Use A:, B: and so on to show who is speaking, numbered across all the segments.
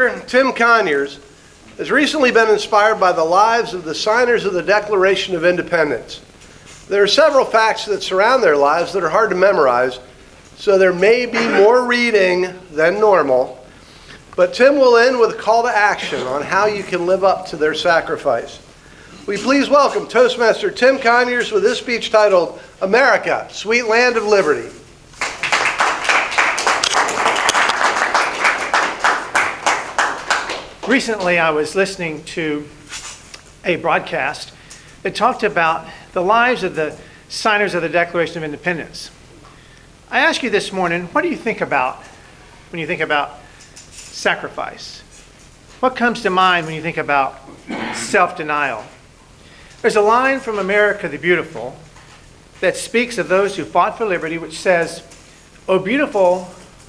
A: Tim Conyers has recently been inspired by the lives of the signers of the Declaration of Independence. There are several facts that surround their lives that are hard to memorize, so there may be more reading than normal, but Tim will end with a call to action on how you can live up to their sacrifice. Will you please welcome Toastmaster Tim Conyers with his speech titled, America, Sweet Land of Liberty.
B: Recently, I was listening to a broadcast that talked about the lives of the signers of the Declaration of Independence. I ask you this morning, what do you think about when you think about sacrifice? What comes to mind when you think about self-denial? There's a line from America the Beautiful that speaks of those who fought for liberty, which says, "O beautiful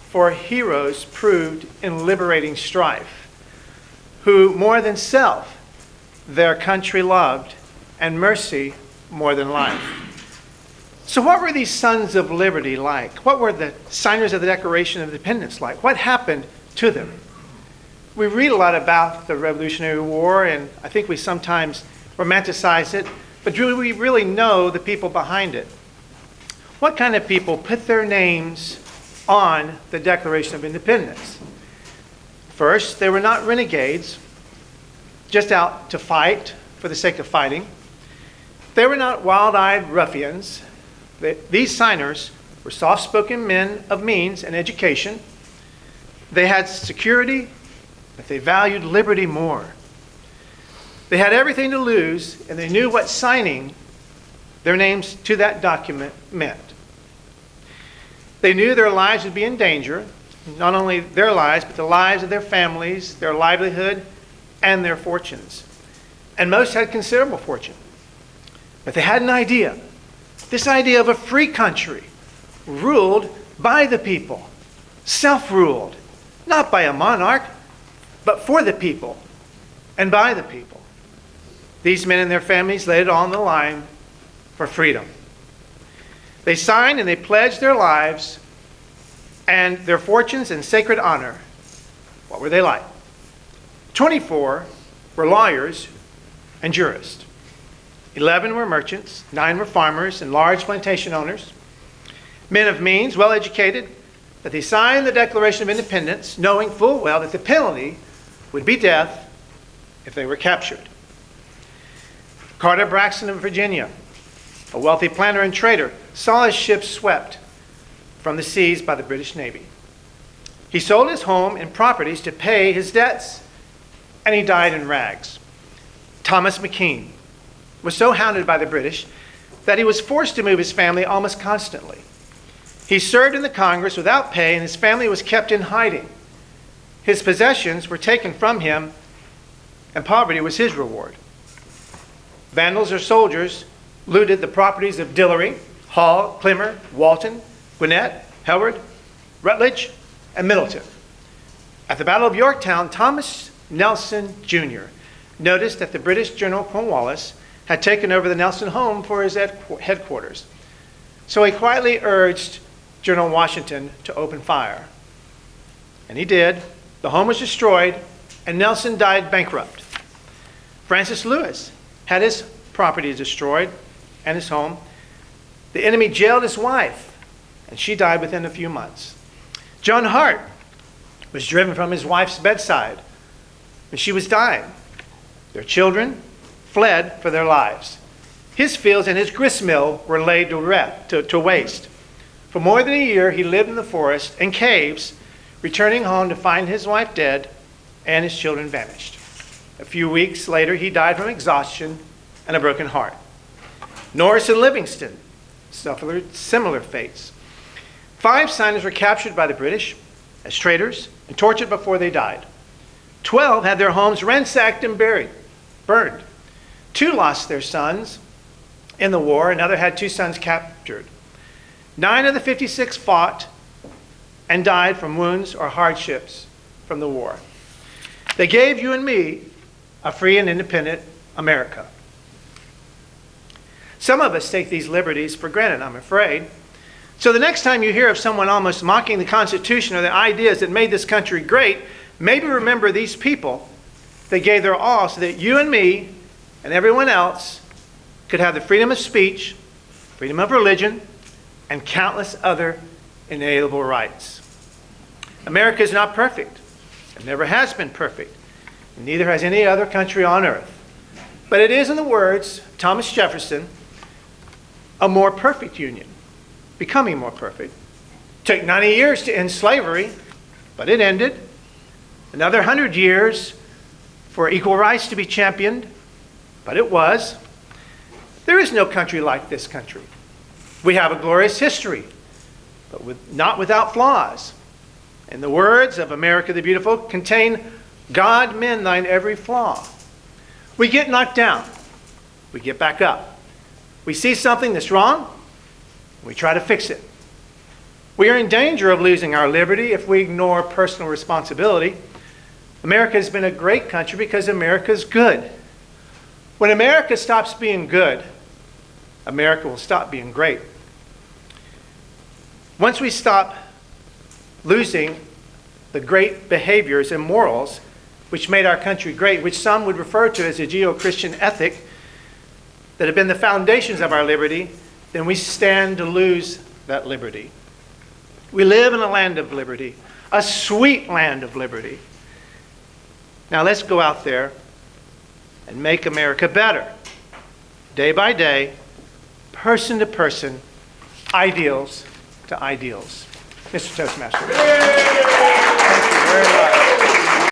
B: for heroes proved in liberating strife, who more than self their country loved, and mercy more than life." So what were these sons of liberty like? What were the signers of the Declaration of Independence like? What happened to them? We read a lot about the Revolutionary War, and I think we sometimes romanticize it, but do we really know the people behind it? What kind of people put their names on the Declaration of Independence? First, they were not renegades, just out to fight for the sake of fighting. They were not wild-eyed ruffians. These signers were soft-spoken men of means and education. They had security, but they valued liberty more. They had everything to lose, and they knew what signing their names to that document meant. They knew their lives would be in danger, not only their lives, but the lives of their families, their livelihood, and their fortunes. And most had considerable fortune. But they had an idea. This idea of a free country, ruled by the people, self-ruled, not by a monarch, but for the people and by the people. These men and their families laid it all on the line for freedom. They signed and they pledged their lives and their fortunes and sacred honor. What were they like? 24 were lawyers and jurists. 11 were merchants, 9 were farmers and large plantation owners. Men of means, well educated, but they signed the Declaration of Independence knowing full well that the penalty would be death if they were captured. Carter Braxton of Virginia, a wealthy planter and trader, saw his ships swept from the seas by the British Navy. He sold his home and properties to pay his debts, and he died in rags. Thomas McKean was so hounded by the British that he was forced to move his family almost constantly. He served in the Congress without pay, and his family was kept in hiding. His possessions were taken from him, and poverty was his reward. Vandals or soldiers looted the properties of Dillery, Hall, Clymer, Walton, Gwinnett, Howard, Rutledge, and Middleton. At the Battle of Yorktown, Thomas Nelson Jr. noticed that the British General Cornwallis had taken over the Nelson home for his headquarters. So he quietly urged General Washington to open fire. And he did. The home was destroyed, and Nelson died bankrupt. Francis Lewis had his property destroyed and his home. The enemy jailed his wife, and she died within a few months. John Hart was driven from his wife's bedside when she was dying. Their children fled for their lives. His fields and his grist mill were laid to waste. For more than a year, he lived in the forest and caves, returning home to find his wife dead and his children vanished. A few weeks later, he died from exhaustion and a broken heart. Norris and Livingston suffered similar fates. 5 signers were captured by the British as traitors and tortured before they died. 12 had their homes ransacked and burned. 2 lost their sons in the war. Another had 2 sons captured. 9 of the 56 fought and died from wounds or hardships from the war. They gave you and me a free and independent America. Some of us take these liberties for granted, I'm afraid. So the next time you hear of someone almost mocking the Constitution or the ideas that made this country great, maybe remember these people that gave their all so that you and me and everyone else could have the freedom of speech, freedom of religion, and countless other inalienable rights. America is not perfect. It never has been perfect. And neither has any other country on earth. But it is, in the words of Thomas Jefferson, a more perfect union, becoming more perfect. It took 90 years to end slavery, but it ended. Another 100 years for equal rights to be championed, but it was. There is no country like this country. We have a glorious history, but not without flaws. And the words of America the Beautiful contain, God mend thine every flaw. We get knocked down. We get back up. We see something that's wrong. We try to fix it. We are in danger of losing our liberty if we ignore personal responsibility. America has been a great country because America is good. When America stops being good, America will stop being great. Once we stop losing the great behaviors and morals which made our country great, which some would refer to as a Judeo-Christian ethic, that have been the foundations of our liberty, then we stand to lose that liberty. We live in a land of liberty, a sweet land of liberty. Now let's go out there and make America better, day by day, person to person, ideals to ideals. Mr. Toastmaster. Thank you very much.